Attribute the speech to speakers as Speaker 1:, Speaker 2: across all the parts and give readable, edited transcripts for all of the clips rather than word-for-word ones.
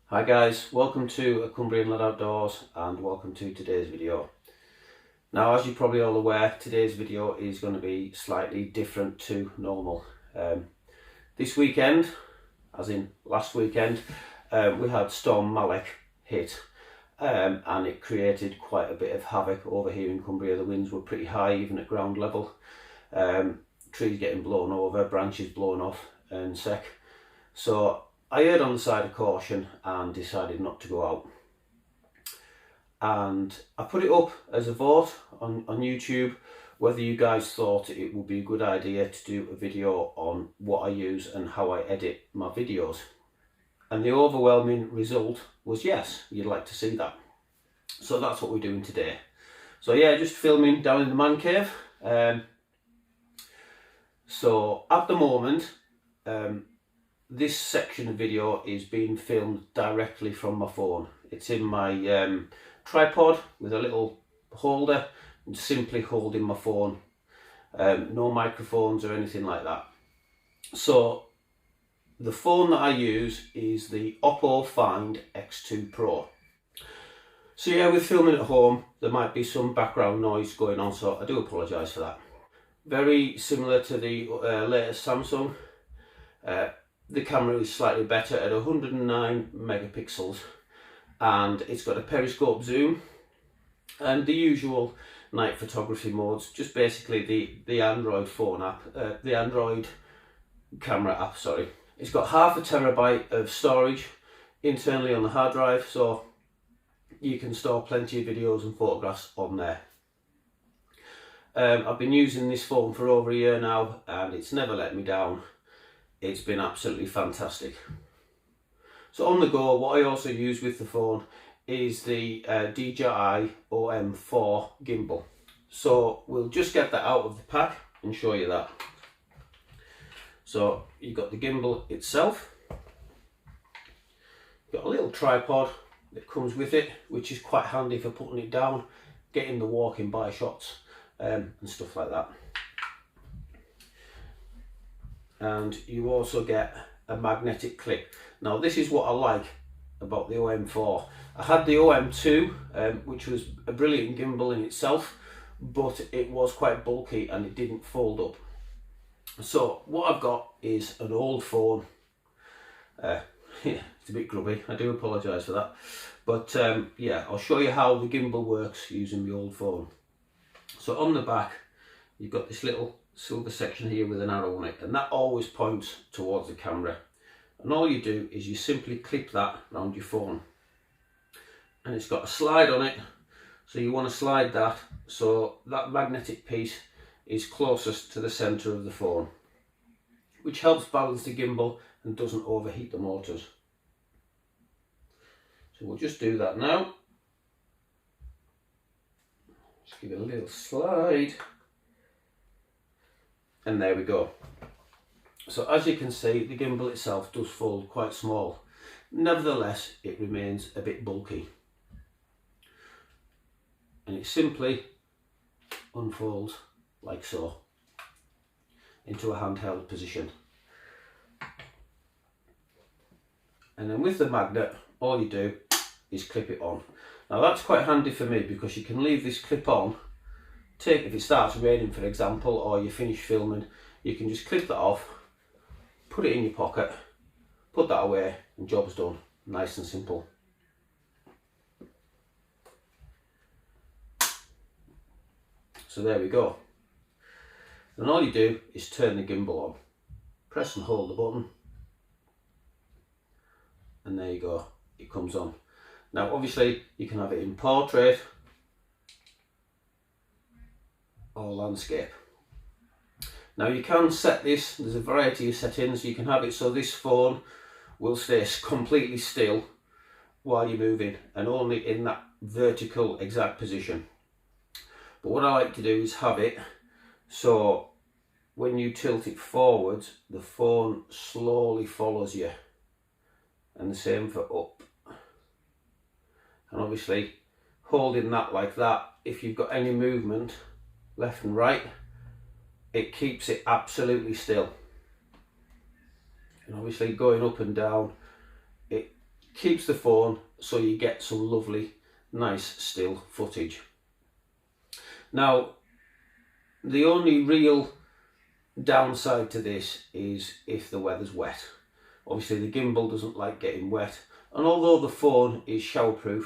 Speaker 1: Hi guys, welcome to A Cumbrian Lad Outdoors and welcome to today's video. Now, as you're probably all aware, today's video is going to be slightly different to normal. This weekend, as in last weekend, we had Storm Malik hit and it created quite a bit of havoc over here in Cumbria. The winds were pretty high even at ground level. Trees getting blown over, branches blown off and sec. So I erred on the side of caution and decided not to go out. And I put it up as a vote on YouTube whether you guys thought it would be a good idea to do a video on what I use and how I edit my videos. And the overwhelming result was yes, you'd like to see that. So that's what we're doing today. So yeah, just filming down in the man cave. So at the moment, this section of video is being filmed directly from my phone. It's in my tripod with a little holder and simply holding my phone. No microphones or anything like that. So the phone that I use is the Oppo Find X2 Pro. So yeah, with filming at home, there might be some background noise going on, so I do apologise for that. Very similar to the latest Samsung. The camera is slightly better at 109 megapixels and it's got a periscope zoom and the usual night photography modes, just basically the Android phone app, the Android camera app, sorry. It's got 0.5 terabyte of storage internally on the hard drive, so you can store plenty of videos and photographs on there. I've been using this phone for over a year now and it's never let me down. It's been absolutely fantastic. So on the go, what I also use with the phone is the DJI OM4 gimbal. So we'll just get that out of the pack and show you that. So you've got the gimbal itself. You've got a little tripod that comes with it, which is quite handy for putting it down, getting the walking by shots and stuff like that. And you also get a magnetic clip. Now this is what I like about the OM4. I had the OM2 which was a brilliant gimbal in itself, but it was quite bulky and it didn't fold up. So what I've got is an old phone. Yeah, it's a bit grubby, I do apologise for that, but yeah, I'll show you how the gimbal works using the old phone. So on the back you've got this little silver section here with an arrow on it, and that always points towards the camera, and all you do is you simply clip that around your phone, and it's got a slide on it, so you want to slide that so that magnetic piece is closest to the center of the phone, which helps balance the gimbal and doesn't overheat the motors. So we'll just do that now. Just give it a little slide. And there we go. So as you can see, the gimbal itself does fold quite small. Nevertheless, it remains a bit bulky. And it simply unfolds like so into a handheld position. And then with the magnet, all you do is clip it on. Now that's quite handy for me because you can leave this clip on. If it starts raining, for example, or you finish filming, you can just clip that off, put it in your pocket, put that away, and job's done. Nice and simple. So there we go. And all you do is turn the gimbal on. Press and hold the button. And there you go, it comes on. Now obviously you can have it in portrait or landscape. Now you can set this, there's a variety of settings. You can have it so this phone will stay completely still while you're moving and only in that vertical exact position. But what I like to do is have it so when you tilt it forwards, the phone slowly follows you, and the same for up. And obviously holding that like that, if you've got any movement left and right, it keeps it absolutely still. And obviously going up and down, it keeps the phone so you get some lovely, nice still footage. Now, the only real downside to this is if the weather's wet. Obviously the gimbal doesn't like getting wet, and although the phone is showerproof,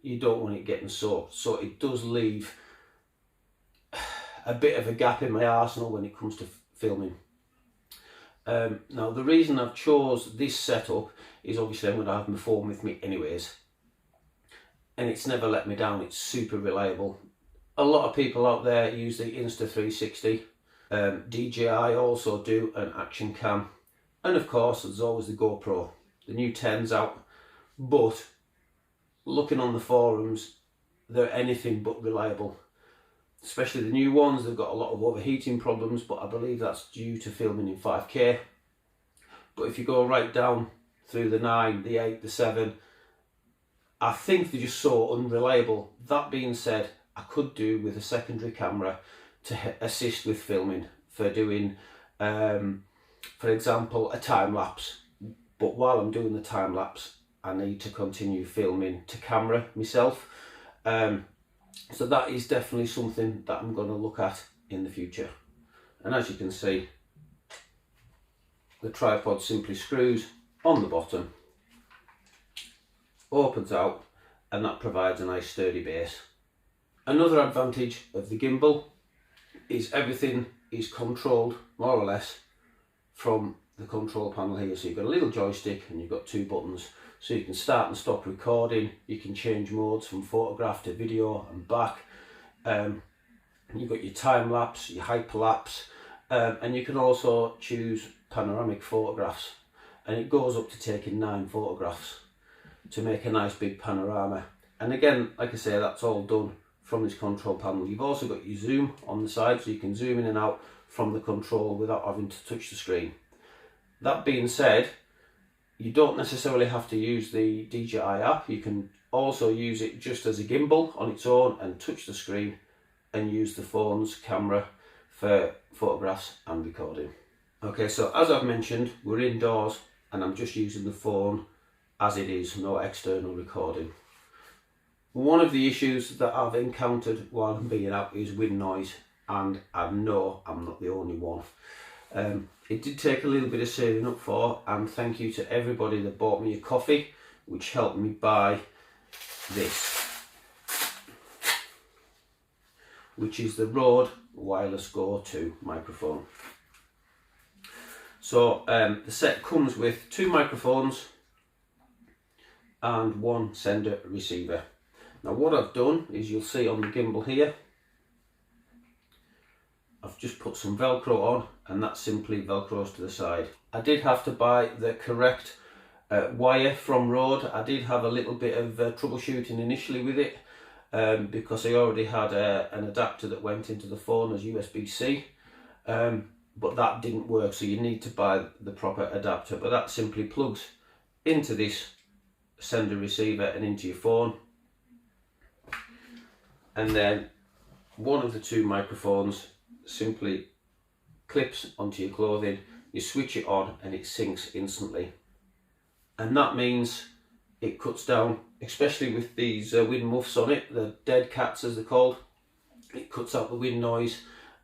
Speaker 1: you don't want it getting soaked, so it does leave a bit of a gap in my arsenal when it comes to filming. Now the reason I've chose this setup is obviously I'm going to have my phone with me anyways, and it's never let me down. It's super reliable. A lot of people out there use the Insta360. DJI also do an action cam, and of course there's always the GoPro. The new 10's out, but looking on the forums, they're anything but reliable. Especially the new ones, they've got a lot of overheating problems, but I believe that's due to filming in 5K. But if you go right down through the 9, the 8, the 7, I think they're just so unreliable. That being said, I could do with a secondary camera to assist with filming for doing, for example, a time lapse. But while I'm doing the time lapse, I need to continue filming to camera myself. So that is definitely something that I'm going to look at in the future. And as you can see, the tripod simply screws on the bottom, opens out, and that provides a nice sturdy base. Another advantage of the gimbal is everything is controlled more or less from the control panel here. So you've got a little joystick and you've got 2 buttons, so you can start and stop recording. You can change modes from photograph to video and back. You've got your time lapse, your hyperlapse, and you can also choose panoramic photographs, and it goes up to taking 9 photographs to make a nice big panorama. And again, like I say, that's all done from this control panel. You've also got your zoom on the side, so you can zoom in and out from the control without having to touch the screen. That being said, you don't necessarily have to use the DJI app. You can also use it just as a gimbal on its own and touch the screen and use the phone's camera for photographs and recording. Okay, so as I've mentioned, we're indoors and I'm just using the phone as it is, no external recording. One of the issues that I've encountered while I'm being out is wind noise, and I know I'm not the only one. It did take a little bit of saving up for, and thank you to everybody that bought me a coffee, which helped me buy this, which is the Rode Wireless Go 2 microphone. So the set comes with 2 microphones and 1 sender receiver. Now what I've done is, you'll see on the gimbal here, I've just put some Velcro on, and that simply Velcros to the side. I did have to buy the correct wire from Rode. I did have a little bit of troubleshooting initially with it because I already had an adapter that went into the phone as USB-C, but that didn't work, so you need to buy the proper adapter. But that simply plugs into this sender receiver and into your phone, and then one of the 2 microphones simply clips onto your clothing. You switch it on and it syncs instantly, and that means it cuts down, especially with these wind muffs on it, the dead cats as they're called. It cuts out the wind noise,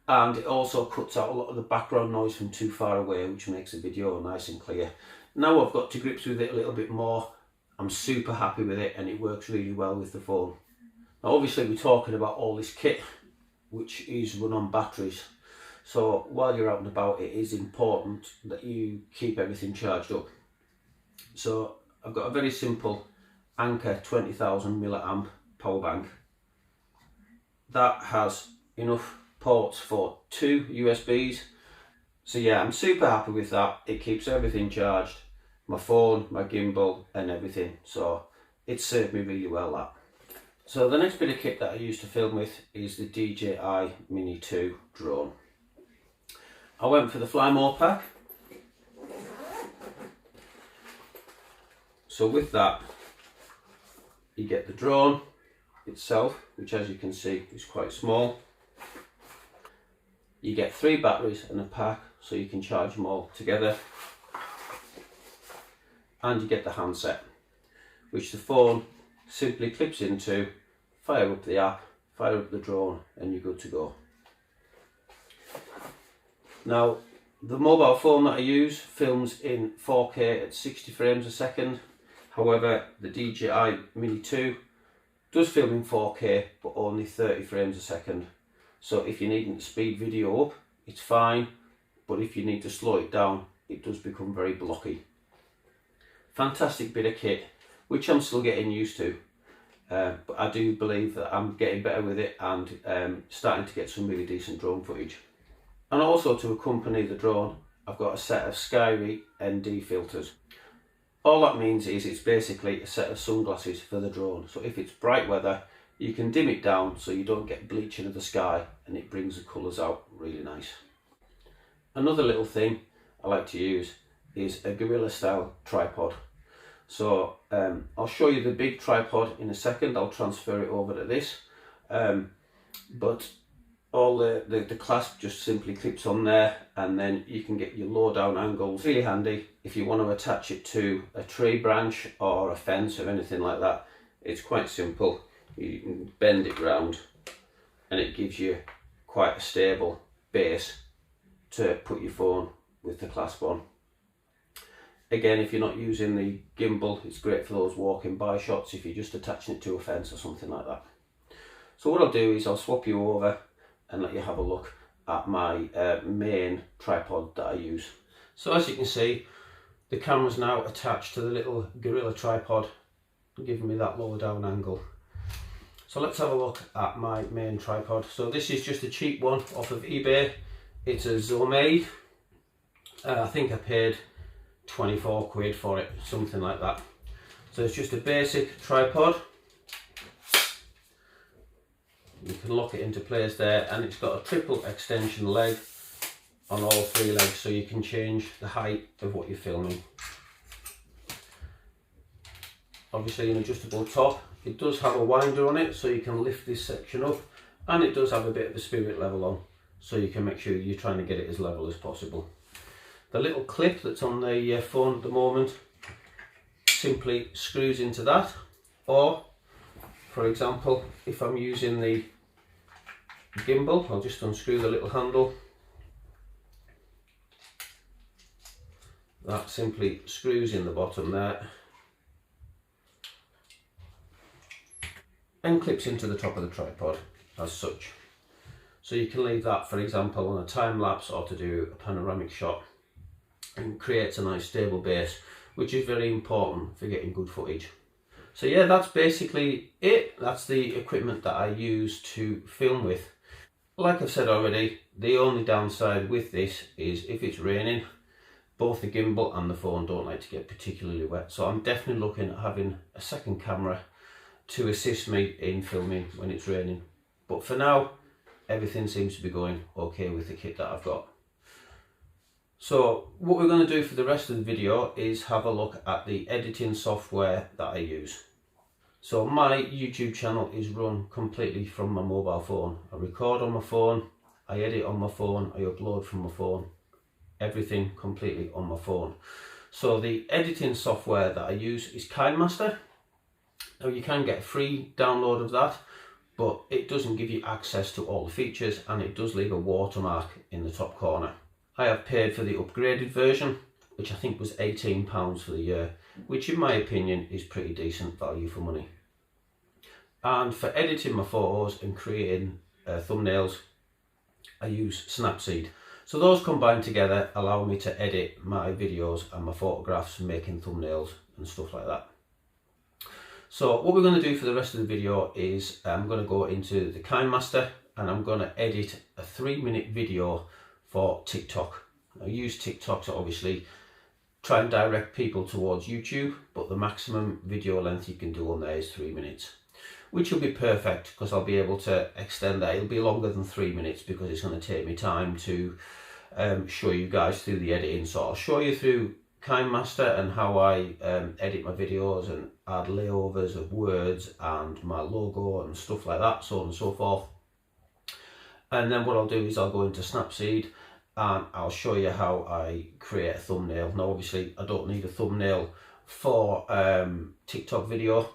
Speaker 1: and it also cuts out a lot of the background noise from too far away, which makes the video nice and clear. Now I've got to grips with it a little bit more, I'm super happy with it, and it works really well with the phone. Now obviously we're talking about all this kit which is run on batteries, so while you're out and about it is important that you keep everything charged up. So I've got a very simple Anker 20,000 milliamp power bank that has enough ports for 2 USBs. So yeah, I'm super happy with that. It keeps everything charged, my phone, my gimbal and everything, so it served me really well, that. So the next bit of kit that I use to film with is the DJI Mini 2 drone. I went for the Fly More pack. So with that, you get the drone itself, which as you can see is quite small. You get 3 batteries in a pack, so you can charge them all together. And you get the handset. which the phone simply clips into, fire up the app, fire up the drone, and you're good to go. Now, the mobile phone that I use films in 4K at 60 frames a second. However, the DJI Mini 2 does film in 4K, but only 30 frames a second. So if you're needing to speed video up, it's fine, but if you need to slow it down, it does become very blocky. Fantastic bit of kit, which I'm still getting used to. But I do believe that I'm getting better with it and starting to get some really decent drone footage. And also, to accompany the drone, I've got a set of Skyry ND filters. All that means is it's basically a set of sunglasses for the drone. So if it's bright weather, you can dim it down so you don't get bleaching of the sky, and it brings the colours out really nice. Another little thing I like to use is a gorilla style tripod. So I'll show you the big tripod in a second. I'll transfer it over to this, but all the clasp just simply clips on there, and then you can get your low down angles. Really handy if you want to attach it to a tree branch or a fence or anything like that. It's quite simple. You can bend it round and it gives you quite a stable base to put your phone with the clasp on. Again, if you're not using the gimbal, it's great for those walking by shots if you're just attaching it to a fence or something like that. So what I'll do is I'll swap you over and let you have a look at my main tripod that I use. So as you can see, the camera's now attached to the little gorilla tripod, giving me that lower down angle. So let's have a look at my main tripod. So this is just a cheap one off of eBay. It's a Zomade. I think I paid 24 quid for it, something like that. So it's just a basic tripod. You can lock it into place there, and it's got a triple extension leg on all three legs, so you can change the height of what you're filming. Obviously an adjustable top. It does have a winder on it, so you can lift this section up, and it does have a bit of a spirit level on, so you can make sure you're trying to get it as level as possible. The little clip that's on the phone at the moment simply screws into that, or for example, if I'm using the gimbal, I'll just unscrew the little handle. That simply screws in the bottom there and clips into the top of the tripod as such. So you can leave that, for example, on a time lapse or to do a panoramic shot, and creates a nice stable base, which is very important for getting good footage. So yeah, that's basically it. That's the equipment that I use to film with. Like I've said already, the only downside with this is if it's raining, both the gimbal and the phone don't like to get particularly wet. So I'm definitely looking at having a second camera to assist me in filming when it's raining. But for now, everything seems to be going okay with the kit that I've got. So what we're going to do for the rest of the video is have a look at the editing software that I use. So my YouTube channel is run completely from my mobile phone. I record on my phone, I edit on my phone, I upload from my phone. Everything completely on my phone. So the editing software that I use is KineMaster. Now you can get a free download of that, but it doesn't give you access to all the features, and it does leave a watermark in the top corner. I have paid for the upgraded version, which I think was £18 for the year, which in my opinion is pretty decent value for money. And for editing my photos and creating thumbnails, I use Snapseed. So those combined together allow me to edit my videos and my photographs, making thumbnails and stuff like that. So what we're going to do for the rest of the video is I'm going to go into the KineMaster and I'm going to edit a 3-minute video for TikTok. I use TikTok to obviously try and direct people towards YouTube, but the maximum video length you can do on there is 3 minutes, which will be perfect because I'll be able to extend that. It'll be longer than 3 minutes because it's going to take me time to show you guys through the editing. So I'll show you through KineMaster and how I edit my videos and add layovers of words and my logo and stuff like that, so on and so forth. And then what I'll do is I'll go into Snapseed and I'll show you how I create a thumbnail. Now obviously I don't need a thumbnail for TikTok video,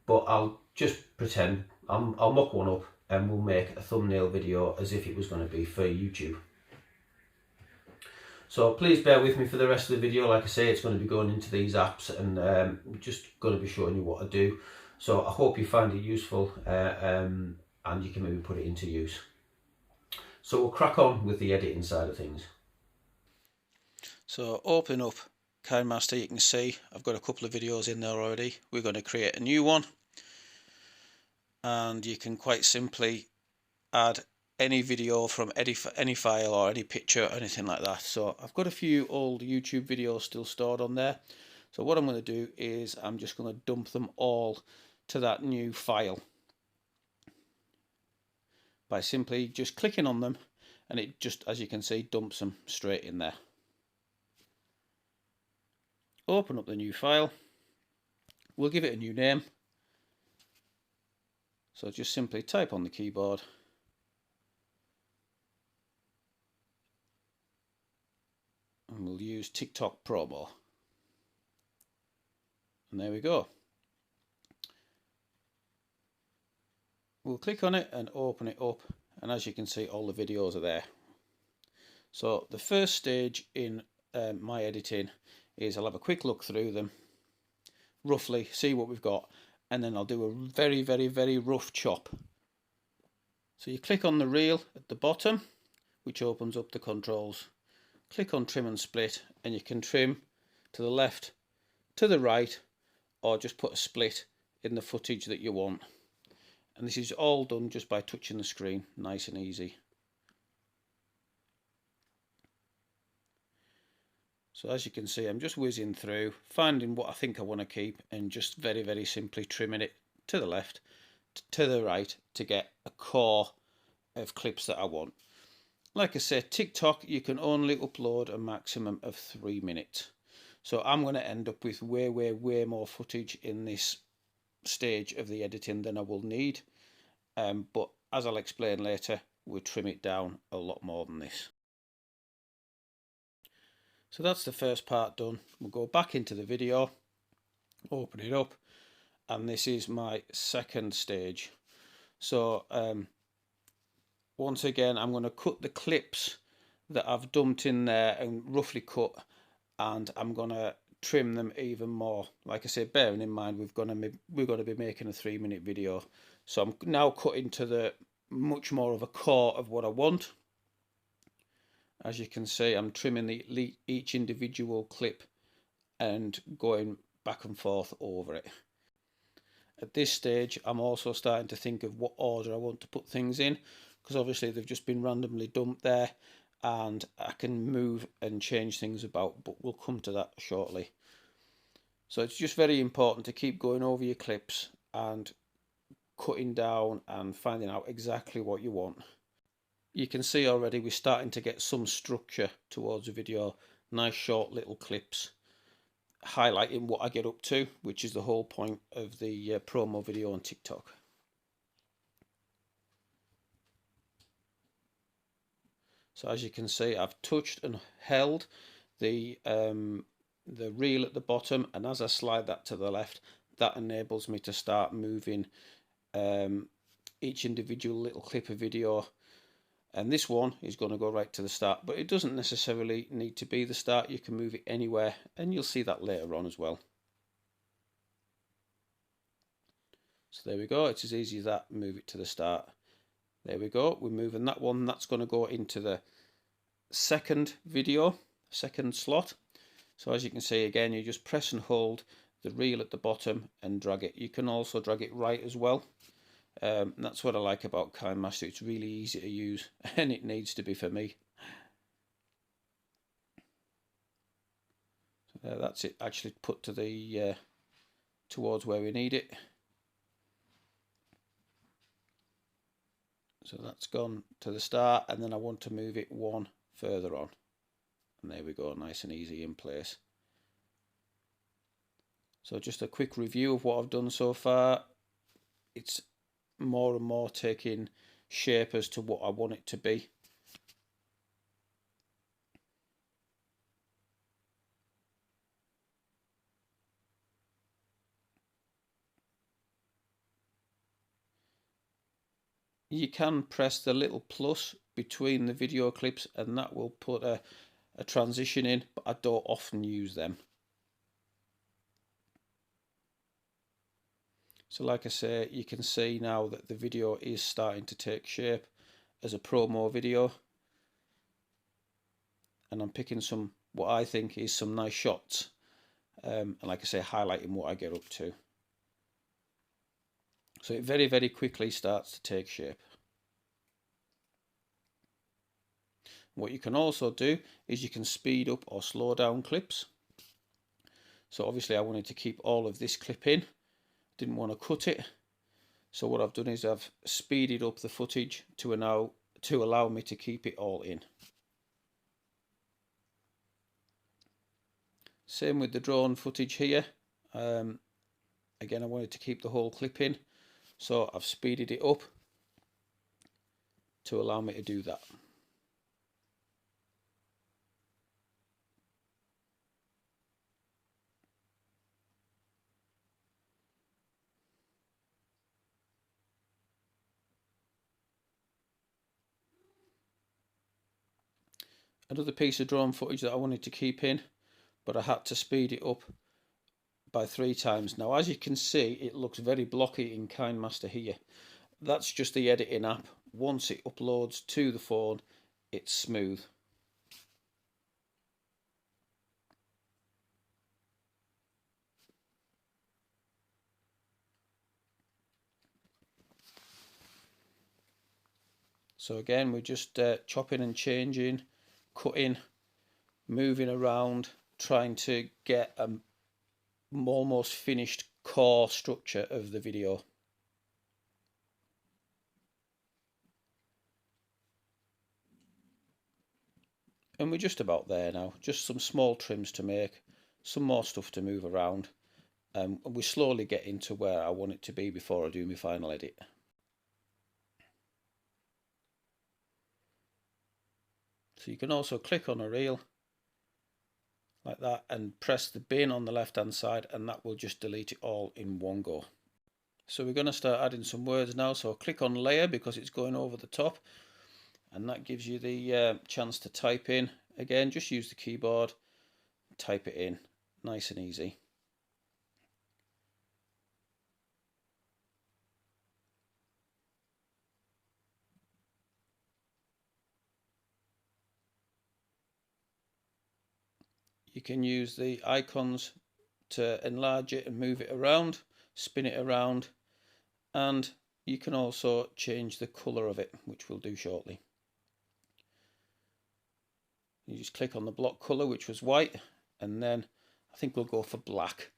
Speaker 1: but I'll just pretend I'll mock one up and we'll make a thumbnail video as if it was going to be for YouTube. So please bear with me for the rest of the video. Like I say, it's going to be going into these apps and just going to be showing you what I do. So I hope you find it useful and you can maybe put it into use. So we'll crack on with the editing side of things. So open up KineMaster. You can see I've got a couple of videos in there already. We're going to create a new one, and you can quite simply add any video from any file or any picture or anything like that. So I've got a few old YouTube videos still stored on there. So what I'm going to do is I'm just going to dump them all to that new file by simply just clicking on them, and it just, as you can see, dumps them straight in there. Open up the new file. We'll give it a new name. So just simply type on the keyboard and we'll use TikTok promo. And there we go. We'll click on it and open it up, and as you can see, all the videos are there. So the first stage in my editing is I'll have a quick look through them, roughly see what we've got, and then I'll do a very rough chop. So you click on the reel at the bottom, which opens up the controls. Click on trim and split, and you can trim to the left, to the right, or just put a split in the footage that you want. And this is all done just by touching the screen, nice and easy. So as you can see, I'm just whizzing through, finding what I think I want to keep, and just very simply trimming it to the left, to the right, to get a core of clips that I want. Like I said, TikTok, you can only upload a maximum of 3 minutes. So I'm going to end up with way more footage in this stage of the editing than I will need. But as I'll explain later, we'll trim it down a lot more than this. So that's the first part done. We'll go back into the video, open it up, and this is my second stage. So once again, I'm going to cut the clips that I've dumped in there and roughly cut, and I'm going to trim them even more. Like I said, bearing in mind we're going to be making a 3 minute video. So I'm now cutting to the much more of a core of what I want. As you can see, I'm trimming each individual clip and going back and forth over it. At this stage, I'm also starting to think of what order I want to put things in, because obviously they've just been randomly dumped there, and I can move and change things about, but we'll come to that shortly. So it's just very important to keep going over your clips and cutting down and finding out exactly what you want. You can see already we're starting to get some structure towards the video. Nice short little clips highlighting what I get up to, which is the whole point of the promo video on TikTok. So as you can see, I've touched and held the reel at the bottom, and as I slide that to the left, that enables me to start moving each individual little clip of video. And this one is going to go right to the start, but it doesn't necessarily need to be the start. You can move it anywhere, and you'll see that later on as well. So there we go. It's as easy as that. Move it to the start. There we go. We're moving that one. That's going to go into the second video, second slot. So as you can see, again, you just press and hold the reel at the bottom and drag it. You can also drag it right as well. That's what I like about KineMaster. It's really easy to use, and it needs to be for me. So there, that's it actually put to the towards where we need it. So that's gone to the start, and then I want to move it one further on, and there we go, nice and easy in place. So just a quick review of what I've done so far. It's more and more taking shape as to what I want it to be. you can press the little plus between the video clips and that will put a transition in, but I don't often use them. So like I say, you can see now that the video is starting to take shape as a promo video, and I'm picking some, what I think is some nice shots, and like I say, highlighting what I get up to. So it very, very quickly starts to take shape. What you can also do is you can speed up or slow down clips. So obviously I wanted to keep all of this clip in, didn't want to cut it. So what I've done is I've speeded up the footage to allow me to keep it all in. Same with the drone footage here. Again, I wanted to keep the whole clip in, so I've speeded it up to allow me to do that. Another piece of drone footage that I wanted to keep in, but I had to speed it up by 3 times. Now as you can see, it looks very blocky in KineMaster here. That's just the editing app. Once it uploads to the phone, it's smooth. So again, we're just chopping and changing, cutting, moving around, trying to get a almost finished core structure of the video. And we're just about there now, just some small trims to make, some more stuff to move around, and we're slowly getting to where I want it to be before I do my final edit. So you can also click on a reel like that and press the bin on the left hand side, and that will just delete it all in one go. So we're going to start adding some words now, so click on layer because it's going over the top, and that gives you the chance to type in. Again, just use the keyboard, type it in, nice and easy. You can use the icons to enlarge it and move it around, spin it around, and you can also change the colour of it, which we'll do shortly. You just click on the block colour, which was white, and then I think we'll go for black.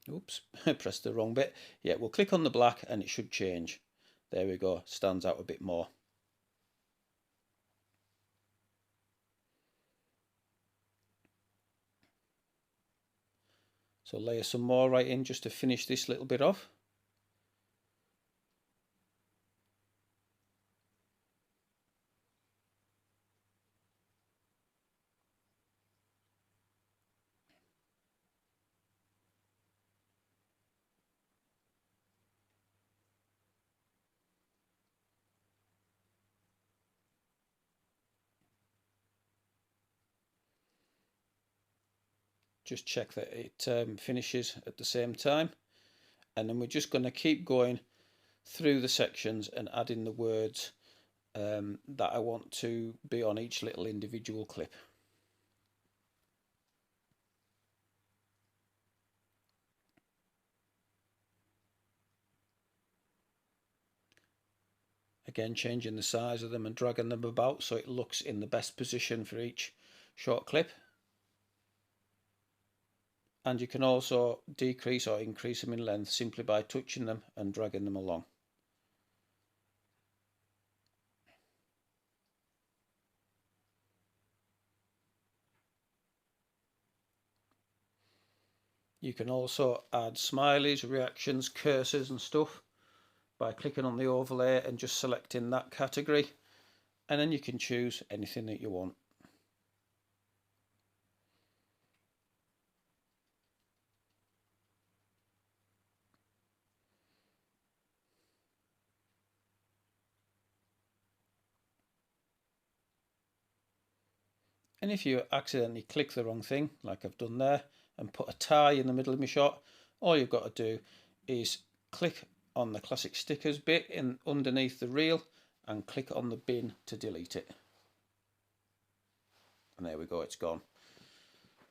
Speaker 1: Oops, I pressed the wrong bit. Yeah, we'll click on the black and it should change. There we go, stands out a bit more. So layer some more right in just to finish this little bit off. Just check that it finishes at the same time, and then we're just going to keep going through the sections and adding the words that I want to be on each little individual clip. Again, changing the size of them and dragging them about so it looks in the best position for each short clip. And you can also decrease or increase them in length simply by touching them and dragging them along. You can also add smileys, reactions, cursors and stuff by clicking on the overlay and just selecting that category, and then you can choose anything that you want.
Speaker 2: And if you accidentally click the wrong thing, like I've done there, and put a tie in the middle of my shot, all you've got to do is click on the classic stickers bit in underneath the reel and click on the bin to delete it. And there we go, it's gone.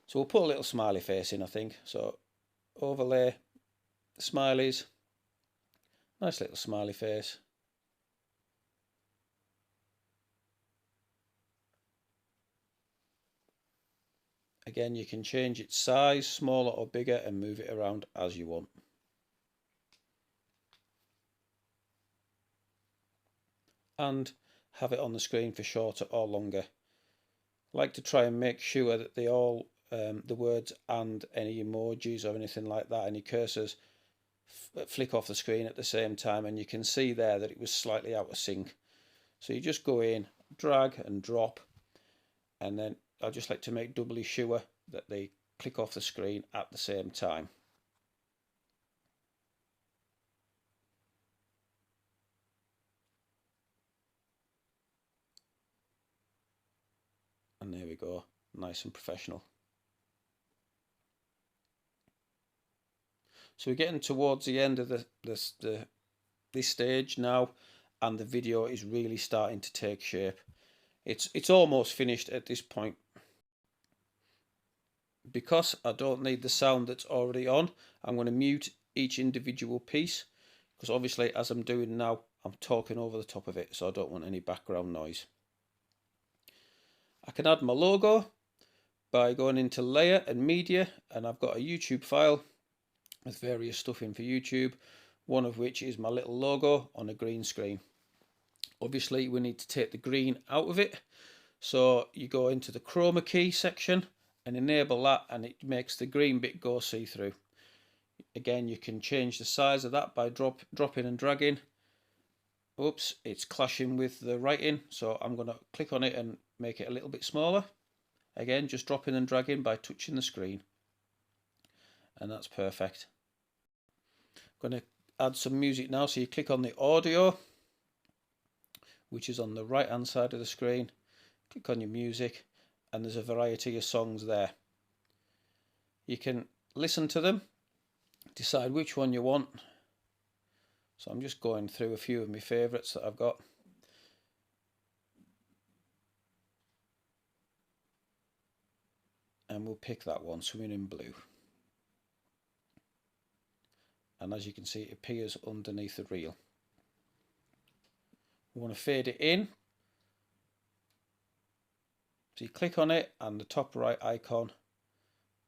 Speaker 2: So we'll put a little smiley face in, I think. So overlay the smileys, nice little smiley face. Again, you can change its size, smaller or bigger, and move it around as you want. And have it on the screen for shorter or longer. I like to try and make sure that they all, the words and any emojis or anything like that, any cursors, flick off the screen at the same time, and you can see there that it was slightly out of sync. So you just go in, drag and drop, and then I just like to make doubly sure that they click off the screen at the same time. And there we go, nice and professional. So we're getting towards the end of this stage now, and the video is really starting to take shape. It's almost finished at this point. Because I don't need the sound that's already on, I'm going to mute each individual piece, because obviously as I'm doing now, I'm talking over the top of it, so I don't want any background noise. I can add my logo by going into layer and media, and I've got a YouTube file with various stuff in for YouTube, one of which is my little logo on a green screen. Obviously we need to take the green out of it, so you go into the chroma key section and enable that, and it makes the green bit go see-through. Again, you can change the size of that by dropping and dragging. Oops, it's clashing with the writing, so I'm going to click on it and make it a little bit smaller. Again, just dropping and dragging by touching the screen, and that's perfect. I'm going to add some music now, so you click on the audio, which is on the right hand side of the screen, click on your music, and there's a variety of songs there. You can listen to them, decide which one you want. So I'm just going through a few of my favourites that I've got. And we'll pick that one, Swimming in Blue. And as you can see, it appears underneath the reel. We want to fade it in. So you click on it, and the top right icon,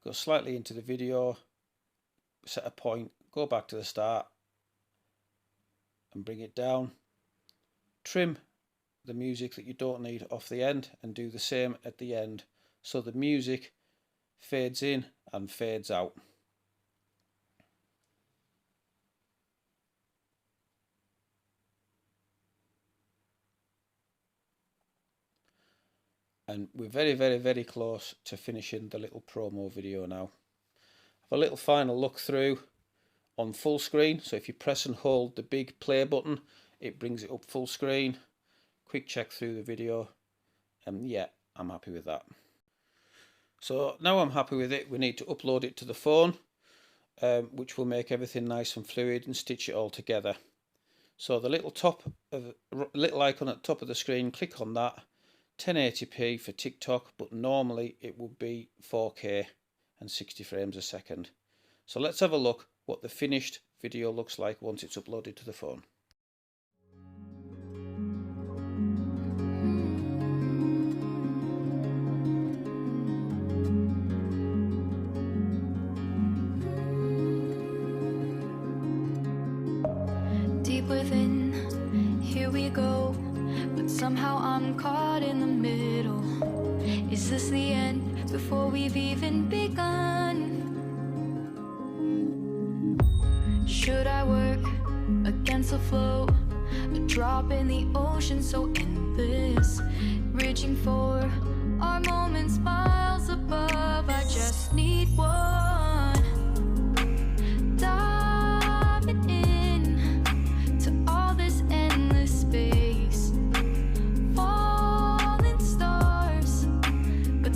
Speaker 2: go slightly into the video, set a point, go back to the start and bring it down. Trim the music that you don't need off the end and do the same at the end, so the music fades in and fades out. And we're very close to finishing the little promo video now. Have a little final look through on full screen. So if you press and hold the big play button, it brings it up full screen. Quick check through the video, and yeah, I'm happy with that. So now I'm happy with it, we need to upload it to the phone, which will make everything nice and fluid and stitch it all together. So the little icon at the top of the screen, click on that. 1080p for TikTok, but normally it would be 4K and 60 frames a second. So let's have a look what the finished video looks like once it's uploaded to the phone.
Speaker 3: Deep within, here we go, but somehow I'm caught in the middle. Is this the end before we've even begun? Should I work against the flow? A drop in the ocean so endless, reaching for our moments miles above. I just need one. Diving in to all this endless space, falling stars, but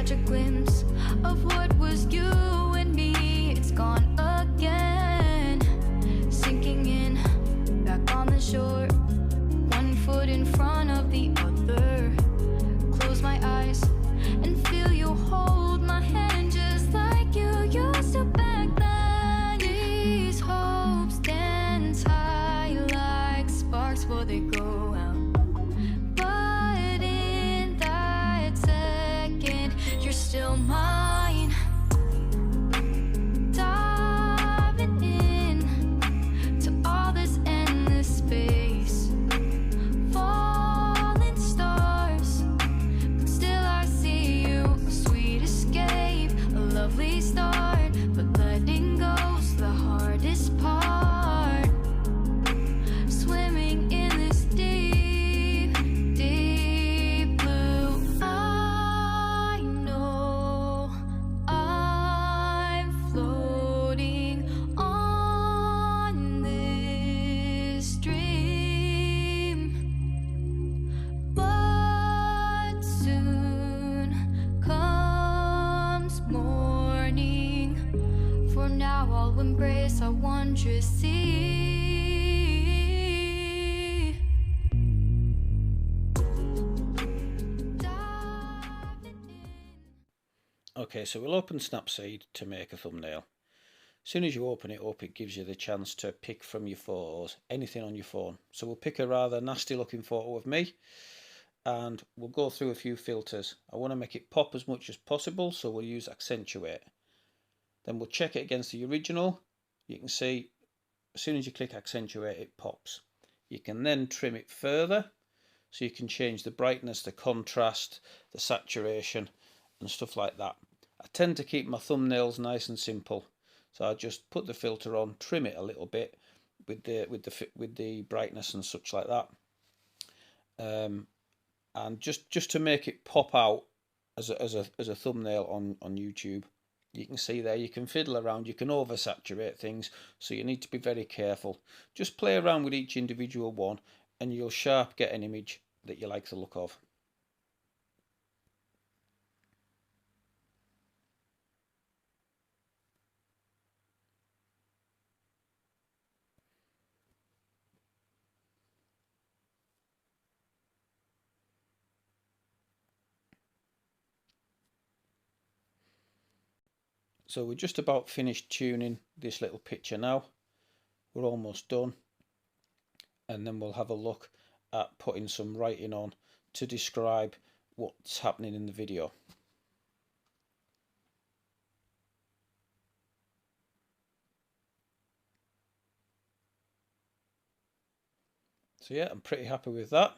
Speaker 3: catch a glimpse of what was you and me. It's gone again, sinking in, back on the shore, one foot in front of the other. Close my eyes and feel you hold my hand just like you used to back then. These hopes dance high like sparks before they go out, but in that second you're still mine. Diving in to all this endless space, falling stars, but still I see you. A sweet escape, a lovely start, but letting go's the hardest part. Swimming in this deep, deep blue. I know I'm floating on this dream, but soon comes morning. For now I'll embrace our wondrous sea.
Speaker 2: Okay, so we'll open Snapseed to make a thumbnail. As soon as you open it up, it gives you the chance to pick from your photos anything on your phone. So we'll pick a rather nasty looking photo of me, and we'll go through a few filters. I want to make it pop as much as possible, so we'll use accentuate. Then we'll check it against the original. You can see as soon as you click accentuate, it pops. You can then trim it further, so you can change the brightness, the contrast, the saturation and stuff like that. I tend to keep my thumbnails nice and simple, so I just put the filter on, trim it a little bit with the brightness and such like that, and just to make it pop out as a thumbnail on YouTube. You can see there, you can fiddle around, you can oversaturate things, so you need to be very careful. Just play around with each individual one and you'll sharp get an image that you like the look of. So we're just about finished tuning this little picture now. We're almost done, and then we'll have a look at putting some writing on to describe what's happening in the video. So yeah, I'm pretty happy with that.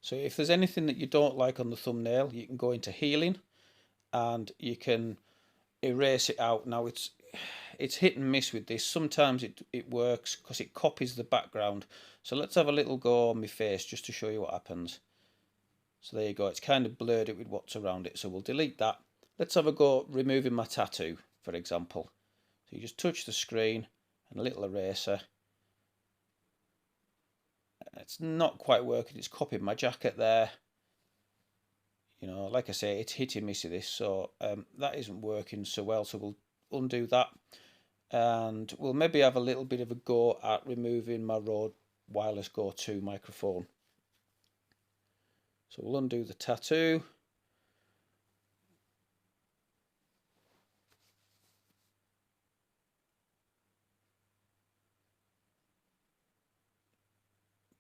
Speaker 2: So if there's anything that you don't like on the thumbnail, you can go into healing and you can erase it out. Now it's hit and miss with this. Sometimes it works because it copies the background. So let's have a little go on my face just to show you what happens. So there you go, it's kind of blurred it with what's around it, so we'll delete that. Let's have a go removing my tattoo, for example. So you just touch the screen and a little eraser. It's not quite working, it's copied my jacket there. You know, like I say, it's hit and miss with this, so that isn't working so well, so we'll undo that. And we'll maybe have a little bit of a go at removing my Rode Wireless Go 2 microphone. So we'll undo the tattoo.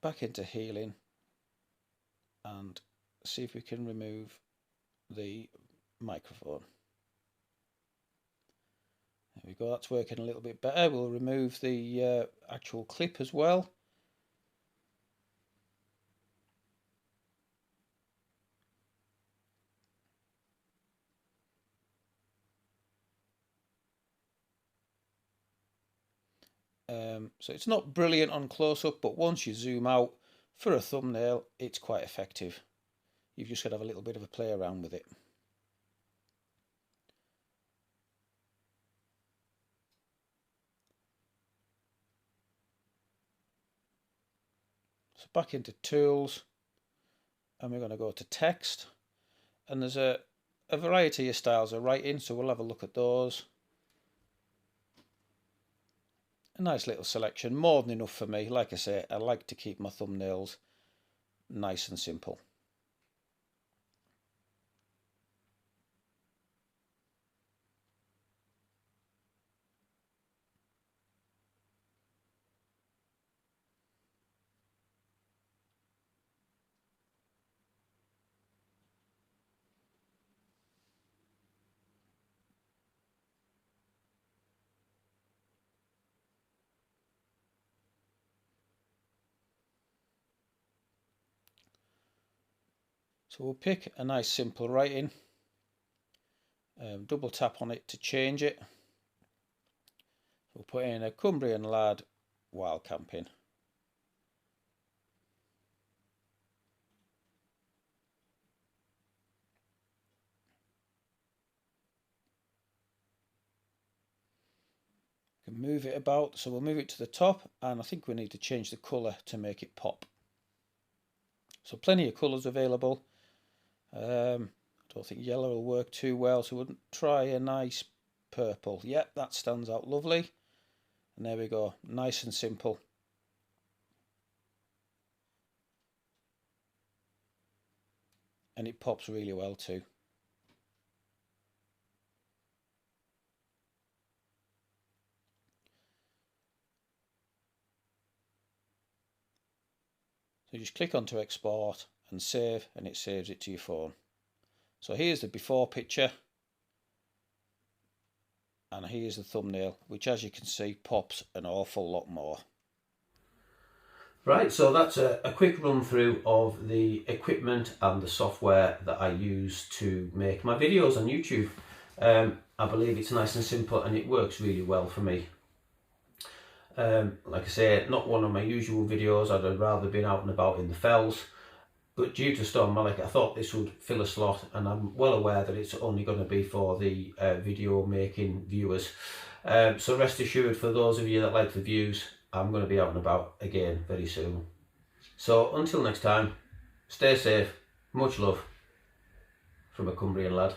Speaker 2: Back into healing and see if we can remove the microphone. There we go, that's working a little bit better. We'll remove the actual clip as well. So it's not brilliant on close-up, but once you zoom out for a thumbnail, it's quite effective. You've just got to have a little bit of a play around with it. So back into tools, and we're going to go to text, and there's a variety of styles of writing, so we'll have a look at those. A nice little selection, more than enough for me. Like I say, I like to keep my thumbnails nice and simple. So we'll pick a nice simple writing, double tap on it to change it. We'll put in a Cumbrian lad while camping. Can move it about, so we'll move it to the top, and I think we need to change the colour to make it pop. So plenty of colours available. I don't think yellow will work too well, so we'll try a nice purple. Yep, that stands out lovely. And there we go, nice and simple. And it pops really well too. So just click on to export and save, and it saves it to your phone. So here's the before picture, and here's the thumbnail, which as you can see pops an awful lot more.
Speaker 1: Right, so that's a quick run through of the equipment and the software that I use to make my videos on YouTube. I believe it's nice and simple, and it works really well for me. Like I say, not one of my usual videos. I'd have rather been out and about in the fells, but due to Storm Malik, I thought this would fill a slot, and I'm well aware that it's only going to be for the video making viewers. So rest assured, for those of you that like the views, I'm going to be out and about again very soon. So until next time, stay safe, much love from a Cumbrian lad.